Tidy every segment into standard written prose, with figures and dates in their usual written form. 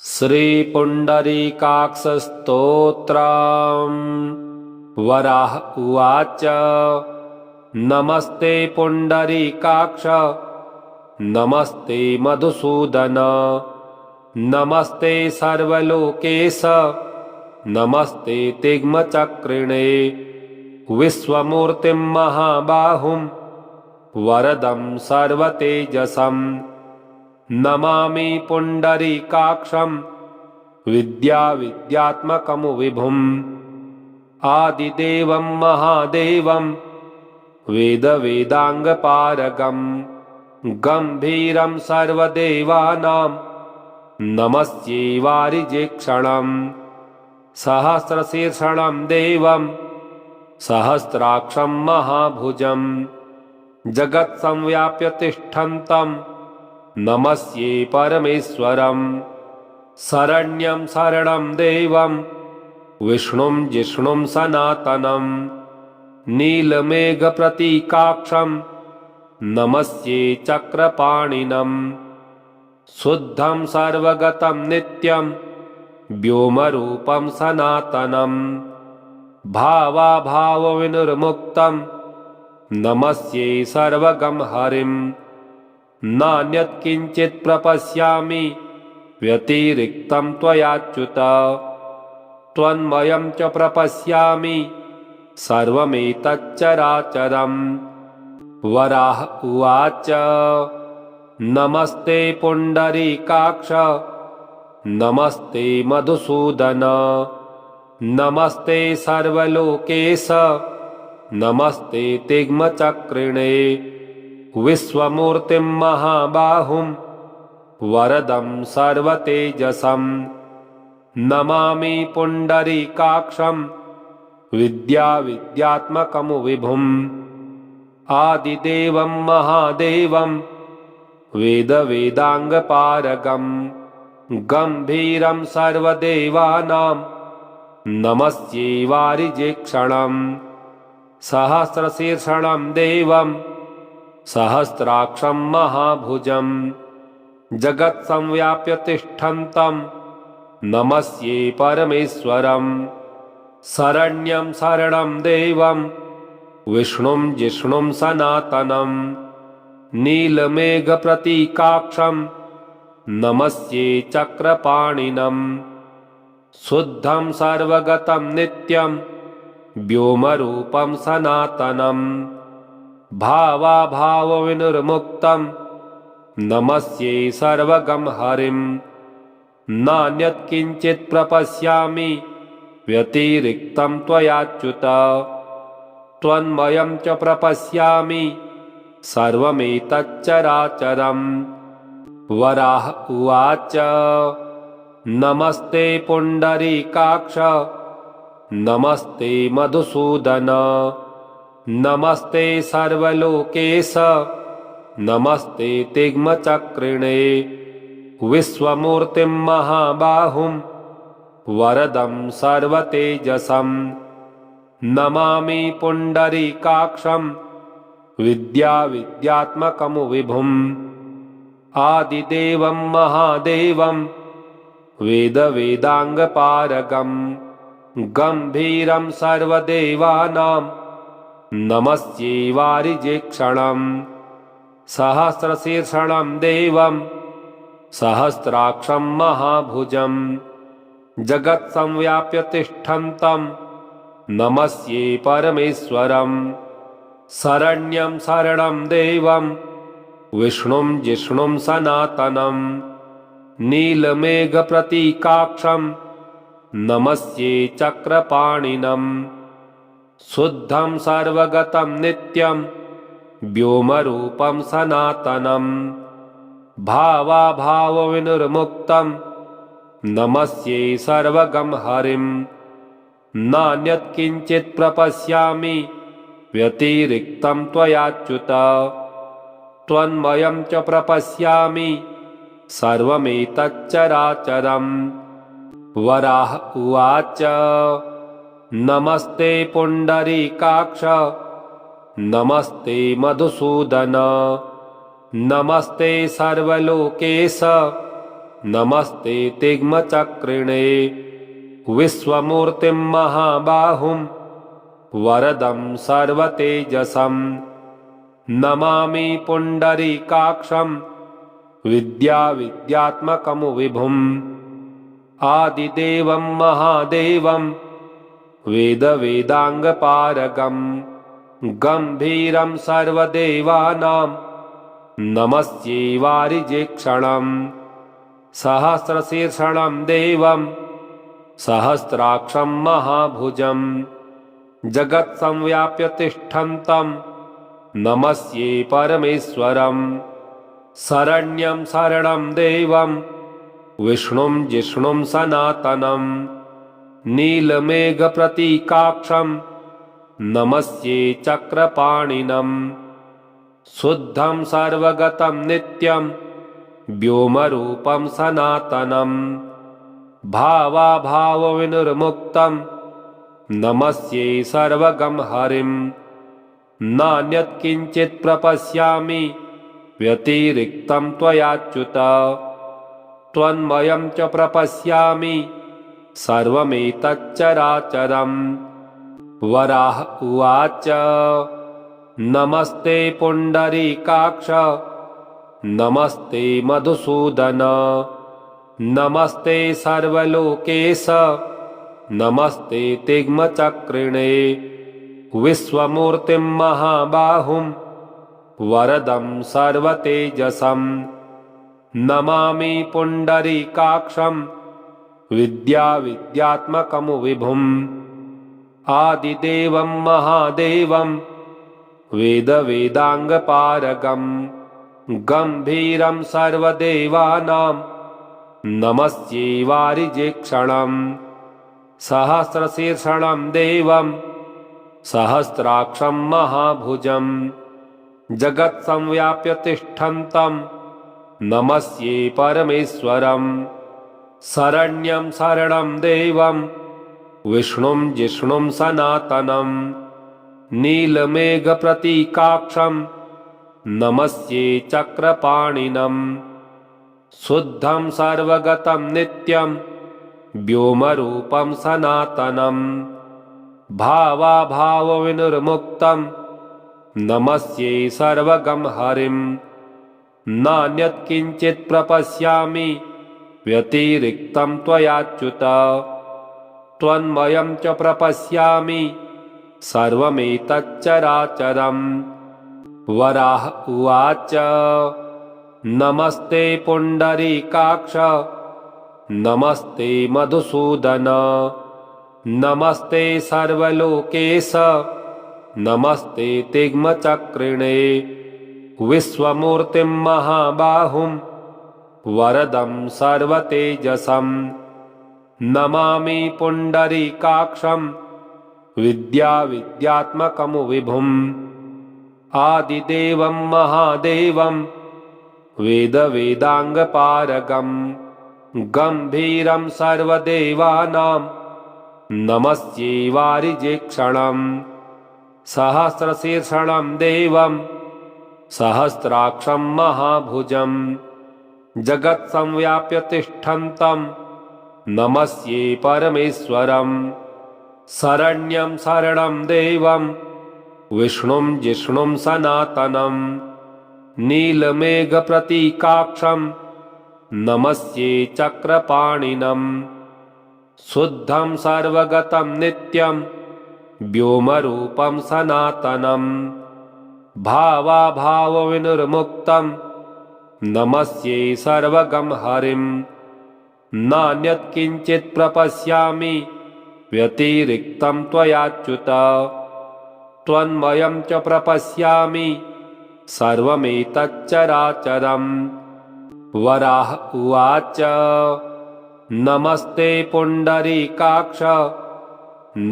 श्रीपुण्डरीकाक्षस्तोत्रम्। वराह उवाच। नमस्ते पुण्डरीकाक्ष, नमस्ते मधुसूदन, नमस्ते सर्वलोकेश, नमस्ते तिग्मचक्रिणे। विश्वमूर्तिं महाबाहुं वरदं सर्वतेजसं, नमामि पुण्डरीकाक्षं विद्याविद्यात्मकं विभुम्। आदिदेवं महादेवं वेदवेदाङ्गपारगं, गम्भीरं सर्वदेवानां नमस्ये वारिजेक्षणं। सहस्रशीर्षणं देवं सहस्राक्षं महाभुजं, जगत्संव्याप्य तिष्ठन्तं नमस्ये परमेश्वरं। शरण्यं शरणं देवं विष्णुं जिष्णुं सनातनं, नीलमेघप्रतीकाक्षं नमस्ये चक्रपाणिनं। शुद्धं सर्वगतं नित्यं व्योमरूपं सनातनं, भावाभावविनिर्मुक्तं नमस्ये सर्वगं हरिं। नान्यत् किञ्चित् प्रपश्यामि व्यतिरिक्तं त्वयाच्युत, त्वन्मयं च प्रपश्यामि सर्वमेतच्चराचरं। वराह उवाच। नमस्ते पुण्डरीकाक्ष, नमस्ते मधुसूदन, नमस्ते सर्वलोकेश, नमस्ते तिग्मचक्रिणे। विश्वमूर्तिं महाबाहुं वरदं सर्वतेजसं, नमामि पुण्डरीकाक्षं विद्याविद्यात्मकं विभुम्। आदिदेवं महादेवं वेदवेदाङ्गपारगं, गम्भीरं सर्वदेवानां नमस्ये वारिजेक्षणं। सहस्रशीर्षणं देवं सहस्राक्षं महाभुजं, जगत्संव्याप्य तिष्ठन्तं नमस्ये परमेश्वरं। शरण्यं शरणं देवं विष्णुं जिष्णुं सनातनं, नीलमेघप्रतीकाक्षं नमस्ये चक्रपाणिनं। शुद्धं सर्वगतं नित्यं व्योमरूपं सनातनं, भावाभावविनिर्मुक्तं नमस्ये सर्वगं हरिं। नान्यत् किञ्चित् प्रपश्यामि व्यतिरिक्तं त्वयाच्युत, त्वन्मयं च प्रपश्यामि सर्वमेतच्चराचरं। वराह उवाच। नमस्ते पुण्डरीकाक्ष, नमस्ते मधुसूदन, नमस्ते सर्वलोकेश, नमस्ते तिग्मचक्रिणे। विश्वमूर्तिं महाबाहुं वरदं सर्वतेजसं, नमामि पुण्डरीकाक्षं विद्याविद्यात्मकं विभुम्। आदिदेवं महादेवं वेदवेदाङ्गपारगं, गम्भीरं सर्वदेवानां नमस्ये वारिजेक्षणं। सहस्रशीर्षणं देवं सहस्राक्षं महाभुजं, जगत्संव्याप्य तिष्ठन्तं नमस्ये परमेश्वरं। शरण्यं शरणं देवं विष्णुं जिष्णुं सनातनं, नीलमेघप्रतीकाक्षं नमस्ये चक्रपाणिनं। शुद्धं सर्वगतं नित्यं व्योमरूपं सनातनं, भावाभावविनिर्मुक्तं नमस्ये सर्वगं हरिं। नान्यत् किञ्चित् प्रपश्यामि व्यतिरिक्तं त्वयाच्युत, त्वन्मयं च प्रपश्यामि सर्वमेतच्चराचरं। वराह उवाच। नमस्ते पुण्डरीकाक्ष, नमस्ते मधुसूदन, नमस्ते सर्वलोकेश, नमस्ते तिग्मचक्रिणे विश्वमूर्तिं महाबाहुं वरदं सर्वतेजसं नमामि पुण्डरीकाक्षं विद्याविद्यात्मकं विभुम् आदिदेवं महादेवं वेदवेदाङ्गपारगं गम्भीरं सर्वदेवानां नमस्ये वारिजेक्षणं सहस्रशीर्षणं देवं सहस्राक्षं महाभुजं जगत्संव्याप्य तिष्ठन्तं नमस्ये परमेश्वरं शरण्यं शरणं देवं विष्णुं जिष्णुं सनातनं नीलमेघप्रतीकाक्षं नमस्ये चक्रपाणिनं शुद्धं सर्वगतं नित्यं व्योमरूपं सनातनं भावाभावविनिर्मुक्तं नमस्ये सर्वगं हरिं नान्यत् किञ्चित् प्रपश्यामि व्यतिरिक्तं त्वयाच्युत त्वन्मयं च प्रपश्यामि सर्वमेतच्चराचरं वराह उवाच नमस्ते पुण्डरीकाक्ष नमस्ते मधुसूदन नमस्ते सर्वलोकेश नमस्ते तिग्मचक्रिणे विश्वमूर्तिं महाबाहुं वरदं सर्वतेजसं नमामि पुण्डरीकाक्षं विद्याविद्यात्मकं विभुम् आदिदेवं महादेवं वेदवेदाङ्गपारगं गम्भीरं सर्वदेवानां नमस्ये वारिजेक्षणं सहस्रशीर्षणं देवं सहस्राक्षं महाभुजं जगत्संव्याप्य तिष्ठन्तं नमस्ये परमेश्वरं शरण्यं शरणं देवं विष्णुं जिष्णुं सनातनं नीलमेघप्रतीकाक्षं नमस्ये चक्रपाणिनं शुद्धं सर्वगतं नित्यं व्योमरूपं सनातनं भावाभावविनिर्मुक्तं नमस्ये सर्वगं हरिं नान्यत् किञ्चित् प्रपश्यामि व्यतिरिक्तं त्वयाच्युत त्वन्मयं च प्रपश्यामि सर्वमेतच्चराचरं वराह उवाच नमस्ते पुण्डरीकाक्ष नमस्ते मधुसूदन नमस्ते सर्वलोकेश नमस्ते तिग्मचक्रिणे विश्वमूर्तिं महाबाहुं वरदं सर्वतेजसं नमामि पुण्डरीकाक्षं विद्याविद्यात्मकं विभुम् आदिदेवं महादेवं वेदवेदाङ्गपारगं गम्भीरं सर्वदेवानां नमस्ये वारिजेक्षणं सहस्रशीर्षणं देवं सहस्राक्षं महाभुजं जगत्संव्याप्य तिष्ठन्तं नमस्ये परमेश्वरं शरण्यं शरणं देवं विष्णुं जिष्णुं सनातनं नीलमेघप्रतीकाक्षं नमस्ये चक्रपाणिनं शुद्धं सर्वगतं नित्यं व्योमरूपं सनातनं भावाभावविनिर्मुक्तं नमस्ये सर्वगं हरिं नान्यत् किञ्चित् प्रपश्यामि व्यतिरिक्तं त्वयाच्युत त्वन्मयं च प्रपश्यामि सर्वमेतच्चराचरं वराह उवाच नमस्ते पुण्डरीकाक्ष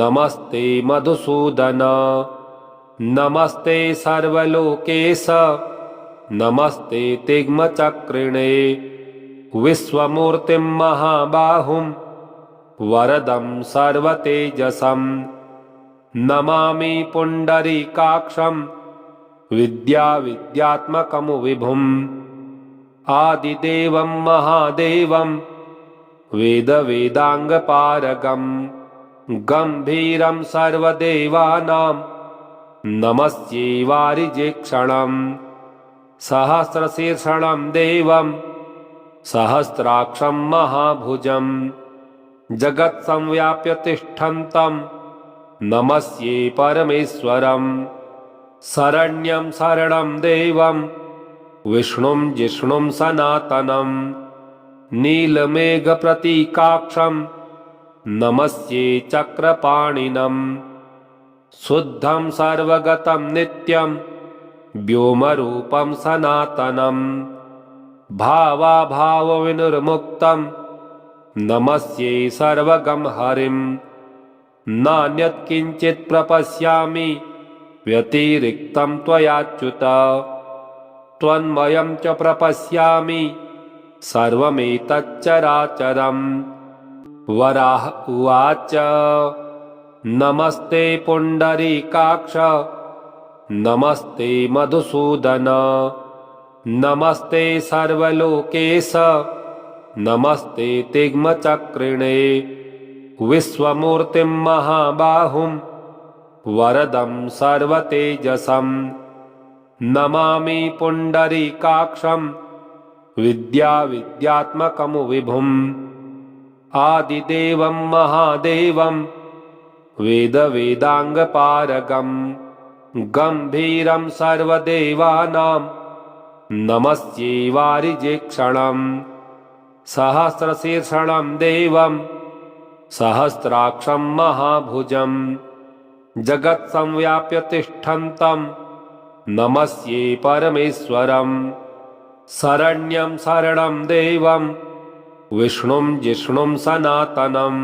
नमस्ते मधुसूदन नमस्ते सर्वलोकेश नमस्ते तिग्मचक्रिणे विश्वमूर्तिं महाबाहुं वरदं सर्वतेजसं नमामि पुण्डरीकाक्षं विद्याविद्यात्मकं विभुम् आदिदेवं महादेवं वेदवेदाङ्गपारगं गम्भीरं सर्वदेवानां नमस्ये वारिजेक्षणम् सहस्रशीर्षणं देवं सहस्राक्षं महाभुजं जगत्संव्याप्य तिष्ठन्तं नमस्ये परमेश्वरम् शरण्यं शरणं देवं विष्णुं जिष्णुं सनातनं नीलमेघप्रतीकाक्षं नमस्ये चक्रपाणिनं शुद्धं सर्वगतं नित्यं व्योमरूपं सनातनं भावाभावविनिर्मुक्तं नमस्ये सर्वगं हरिं नान्यत् किञ्चित् प्रपश्यामि व्यतिरिक्तं त्वयाच्युत त्वन्मयं च प्रपश्यामि सर्वमेतच्चराचरम् वराह उवाच नमस्ते पुण्डरीकाक्ष नमस्ते मधुसूदन नमस्ते सर्वलोकेश नमस्ते तिग्मचक्रिणे विश्वमूर्तिं महाबाहुं वरदं सर्वतेजसं नमामि पुण्डरीकाक्षं विद्याविद्यात्मकं विभुम् आदिदेवं महादेवं वेदवेदाङ्गपारगं गम्भीरं सर्वदेवानां नमस्ये वारिजेक्षणम् सहस्रशीर्षणं देवं सहस्राक्षं महाभुजं जगत्संव्याप्य तिष्ठन्तं नमस्ये परमेश्वरम् शरण्यं शरणं देवं विष्णुं जिष्णुं सनातनं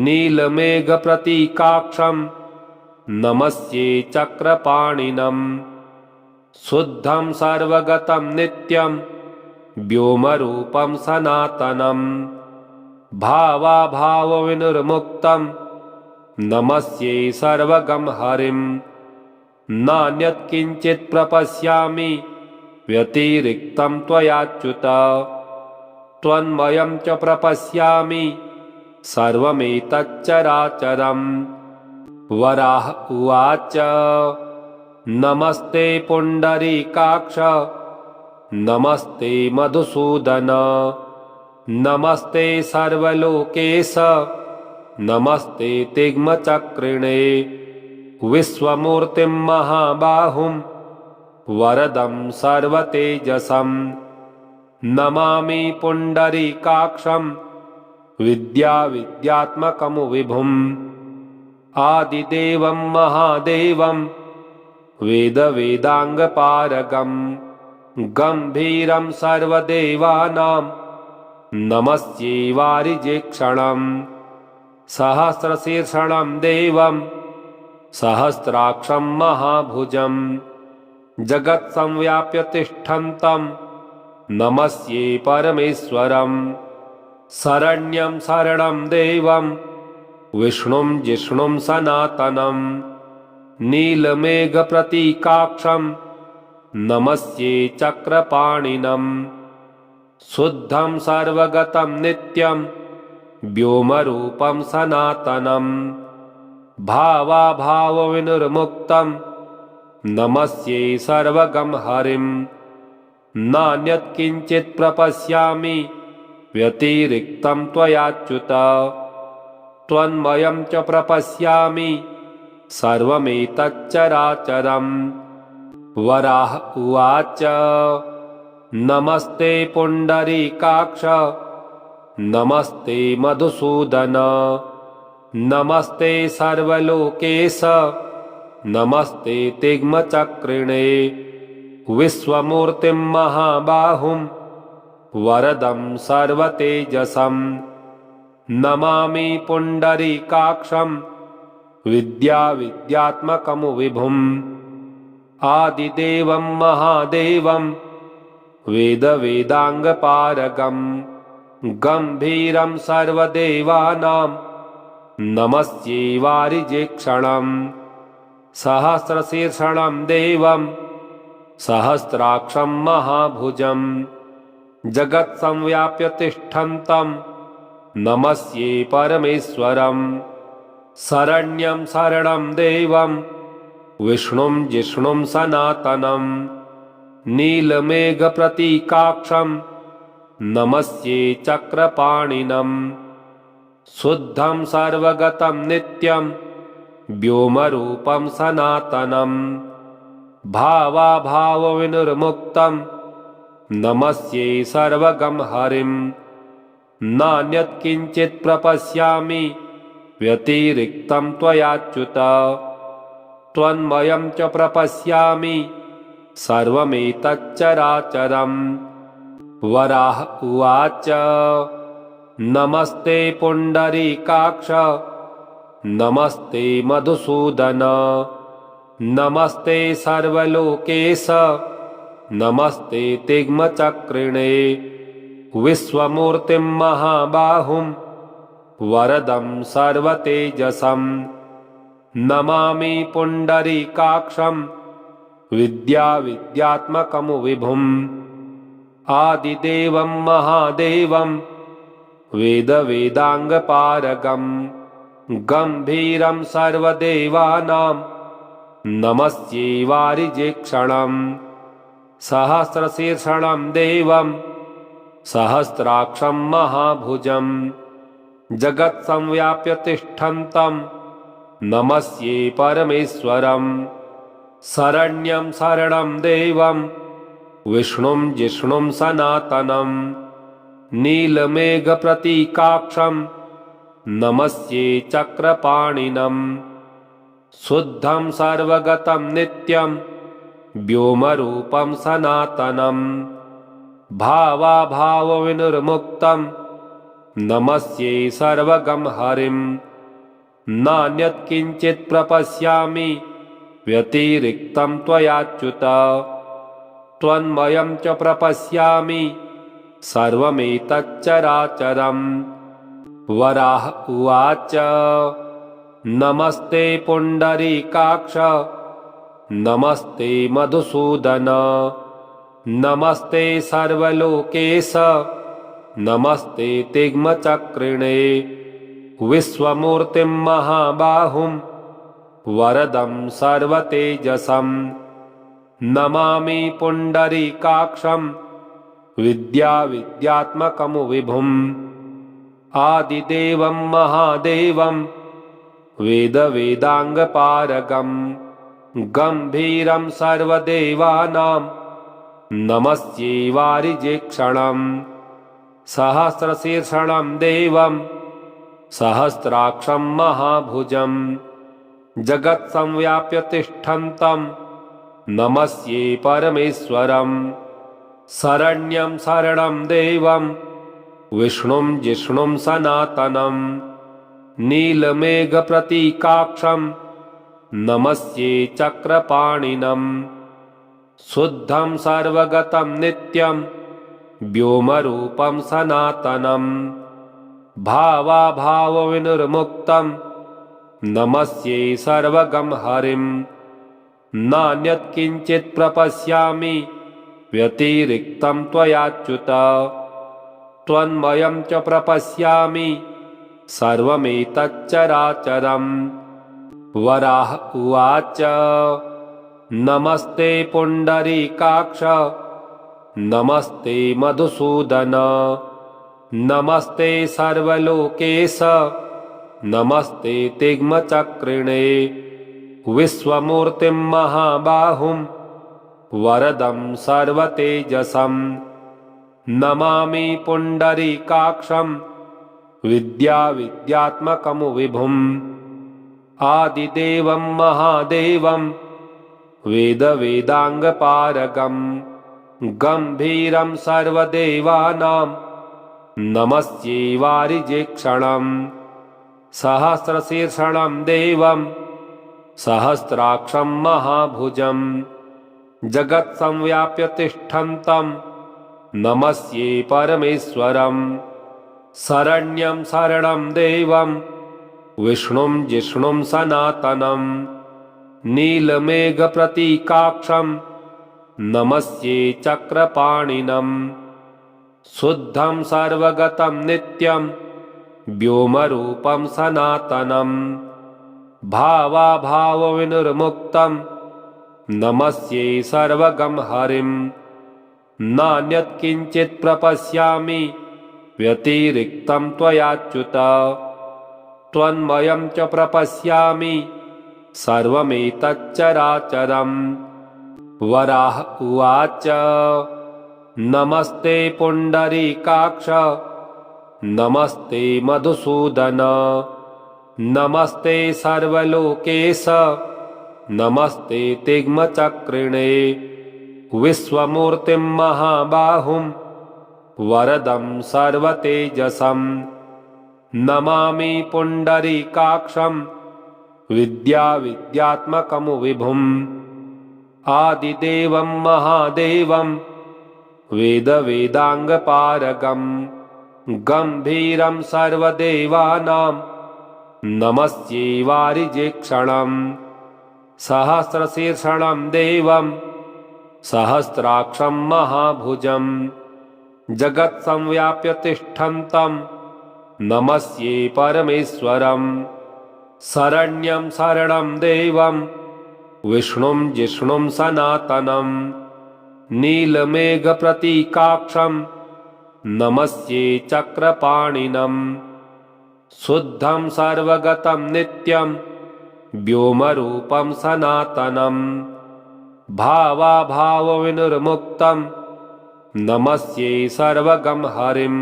नीलमेघप्रतीकाक्षं नमस्ये चक्रपाणिनं शुद्धं सर्वगतं नित्यं व्योमरूपं सनातनं भावाभावविनिर्मुक्तं नमस्ये सर्वगं हरिं नान्यत् किञ्चित् प्रपश्यामि व्यतिरिक्तं त्वयाच्युत त्वन्मयं च प्रपश्यामि सर्वमेतच्चराचरम् वराह उवाच नमस्ते पुण्डरीकाक्ष नमस्ते मधुसूदन नमस्ते सर्वलोकेश नमस्ते तिग्मचक्रिणे विश्वमूर्तिं महाबाहुं वरदं सर्वतेजसं नमामि पुण्डरीकाक्षं विद्याविद्यात्मकं विभुम् आदिदेवं महादेवं वेदवेदाङ्गपारगं गम्भीरं सर्वदेवानां नमस्ये वारिजेक्षणम् सहस्रशीर्षणं देवं सहस्राक्षं महाभुजं जगत्संव्याप्य तिष्ठन्तं नमस्ये परमेश्वरम् शरण्यं शरणं देवं विष्णुं जिष्णुं सनातनं नीलमेघप्रतीकाक्षं नमस्ये चक्रपाणिनं शुद्धं सर्वगतं नित्यं व्योमरूपं सनातनं भावाभावविनिर्मुक्तं नमस्ये सर्वगं हरिं नान्यत् किञ्चित् प्रपश्यामि व्यतिरिक्तं त्वयाच्युत त्वन्मयं च प्रपश्यामि सर्वमेतच्चराचरम् वराह उवाच नमस्ते पुण्डरीकाक्ष नमस्ते मधुसूदन नमस्ते सर्वलोकेश नमस्ते तिग्मचक्रिणे विश्वमूर्तिं महाबाहुं वरदं सर्वतेजसं नमामि पुण्डरीकाक्षं विद्याविद्यात्मकं विभुम् आदिदेवं महादेवं वेदवेदाङ्गपारगं गम्भीरं सर्वदेवानां नमस्ये वारिजेक्षणम् सहस्रशीर्षणं देवं सहस्राक्षं महाभुजं जगत्संव्याप्य तिष्ठन्तं नमस्ये परमेश्वरं। शरण्यं शरणं देवं विष्णुं जिष्णुं सनातनं। नीलमेघप्रतीकाक्षं नमस्ये चक्रपाणिनं। शुद्धं सर्वगतं नित्यं व्योमरूपं सनातनं। भावाभावविनिर्मुक्तं नमस्ये सर्वगं हरिं। नान्यत् किञ्चित् प्रपश्यामि व्यतिरिक्तं त्वयाच्युत। त्वन्मयं च प्रपश्यामि सर्वमेतच्चराचरम्। वराह उवाच नमस्ते पुण्डरीकाक्ष नमस्ते मधुसूदन। नमस्ते सर्वलोकेश नमस्ते तिग्मचक्रिणे। विश्वमूर्तिं महाबाहुं वरदं सर्वतेजसं। नमामि पुण्डरीकाक्षं विद्याविद्यात्मकं विभुम्। आदिदेवं महादेवं वेदवेदाङ्गपारगं। गम्भीरं सर्वदेवानां नमस्ये वारिजेक्षणं। सहस्रशीर्षणं देवं सहस्राक्षं महाभुजं। जगत्संव्याप्य तिष्ठन्तं नमस्ये परमेश्वरं। शरण्यं शरणं देवं विष्णुं जिष्णुं सनातनं। नीलमेघप्रतीकाक्षं नमस्ये चक्रपाणिनं। शुद्धं सर्वगतं नित्यं व्योमरूपं सनातनं। भावाभावविनिर्मुक्तं नमस्ये सर्वगं हरिं। नान्यत् किञ्चित् प्रपश्यामि व्यतिरिक्तं त्वयाच्युत। त्वन्मयं च प्रपश्यामि सर्वमेतच्चराचरम्। वराह उवाच नमस्ते पुण्डरीकाक्ष नमस्ते मधुसूदन। नमस्ते सर्वलोकेश नमस्ते तिग्मचक्रिणे। विश्वमूर्तिं महाबाहुं वरदं सर्वतेजसं। नमामि पुण्डरीकाक्षं विद्याविद्यात्मकं विभुम्। आदिदेवं महादेवं वेदवेदाङ्गपारगं। गम्भीरं सर्वदेवानां नमस्ये वारिजेक्षणं। सहस्रशीर्षणं देवं सहस्राक्षं महाभुजं। जगत्संव्याप्य तिष्ठन्तं नमस्ये परमेश्वरं। शरण्यं शरणं देवं विष्णुं जिष्णुं सनातनं। नीलमेघप्रतीकाक्षं नमस्ये चक्रपाणिनं। शुद्धं सर्वगतं नित्यं व्योमरूपं सनातनं। भावाभावविनिर्मुक्तं नमस्ये सर्वगं हरिं। नान्यत् किञ्चित् प्रपश्यामि व्यतिरिक्तं त्वयाच्युत। त्वन्मयं च प्रपश्यामि सर्वमेतच्चराचरम्। वराह उवाच नमस्ते पुण्डरीकाक्ष नमस्ते मधुसूदन। नमस्ते सर्वलोकेश नमस्ते तिग्मचक्रिणे। विश्वमूर्तिं महाबाहुं वरदं सर्वतेजसं। नमामि पुण्डरीकाक्षं विद्याविद्यात्मकं विभुम्। आदिदेवं महादेवं वेदवेदाङ्गपारगं। गम्भीरं सर्वदेवानां नमस्ये वारिजेक्षणं। सहस्रशीर्षणं देवं सहस्राक्षं महाभुजं। जगत्संव्याप्य तिष्ठन्तं नमस्ये परमेश्वरं। शरण्यं शरणं देवं विष्णुं जिष्णुं सनातनं। नीलमेघप्रतीकाक्षं नमस्ये चक्रपाणिनं। शुद्धं सर्वगतं नित्यं व्योमरूपं सनातनं भावाभावविनिर्मुक्तं नमस्ये सर्वगं हरिं नान्यत् किञ्चित् प्रपश्यामि व्यतिरिक्तं त्वयाच्युत त्वन्मयं च प्रपश्यामि सर्वमेतच्चराचरम् वराह उवाच नमस्ते पुण्डरीकाक्ष नमस्ते मधुसूदन नमस्ते सर्वलोकेश नमस्ते तिग्मचक्रिणे विश्वमूर्तिं महाबाहुं वरदं सर्वतेजसं नमामि पुण्डरीकाक्षं विद्याविद्यात्मकं विभुम् आदिदेवं महादेवं वेदवेदाङ्गपारगं गम्भीरं सर्वदेवानां नमस्ये वारिजेक्षणं सहस्रशीर्षणं देवं सहस्राक्षं महाभुजं जगत्संव्याप्य तिष्ठन्तं नमस्ये परमेश्वरं शरण्यं शरणं देवं विष्णुं जिष्णुं सनातनं नीलमेघप्रतीकाक्षं नमस्ये चक्रपाणिनं शुद्धं सर्वगतं नित्यं व्योमरूपं सनातनं भावाभावविनिर्मुक्तं नमस्ये सर्वगं हरिं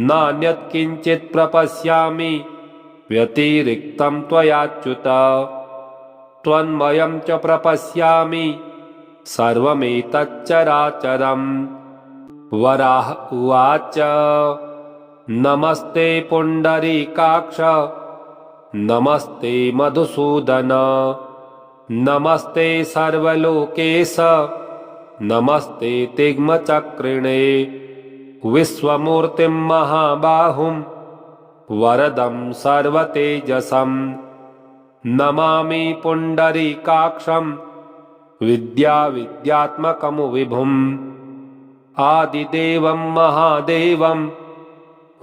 नान्यत् किञ्चित् प्रपश्यामि व्यतिरिक्तं त्वयाच्युत त्वन्मयं च प्रपश्यामि सर्वमेतच्चराचरम् वराह उवाच नमस्ते पुण्डरीकाक्ष नमस्ते मधुसूदन नमस्ते सर्वलोकेश नमस्ते तिग्मचक्रिणे विश्वमूर्तिं महाबाहुं वरदं सर्वतेजसं नमामि पुण्डरीकाक्षं विद्याविद्यात्मकं विभुम् आदिदेवं महादेवं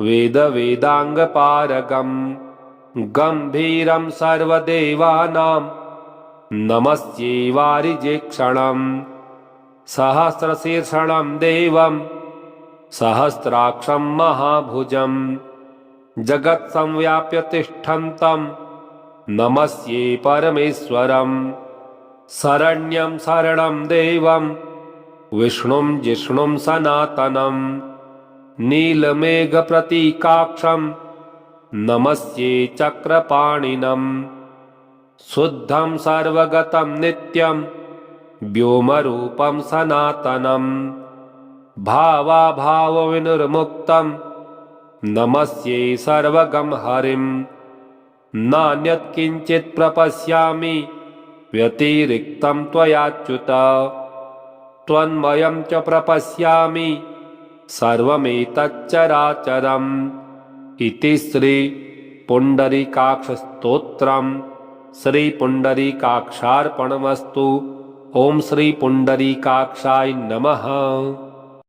वेदवेदाङ्गपारगं गम्भीरं सर्वदेवानां नमस्ये वारिजेक्षणं सहस्रशीर्षणं देवं सहस्राक्षं महाभुजं जगत्संव्याप्य तिष्ठन्तं नमस्ये परमेश्वरं शरण्यं शरणं देवं विष्णुं जिष्णुं सनातनं नीलमेघप्रतीकाक्षं नमस्ये चक्रपाणिनं शुद्धं सर्वगतं नित्यं व्योमरूपं सनातनं भावाभावविनिर्मुक्तं नमस्ये सर्वगं हरिं नान्यत् किञ्चित् प्रपश्यामि व्यतिरिक्तं त्वयाच्युत त्वन्मयं च प्रपश्यामि सर्वमेतच्चराचरम् इति श्री पुण्डरीकाक्षस्तोत्रम् श्री पुण्डरीकाक्षार्पणमस्तु। ओम श्री पुण्डरीकाक्षाय नमः।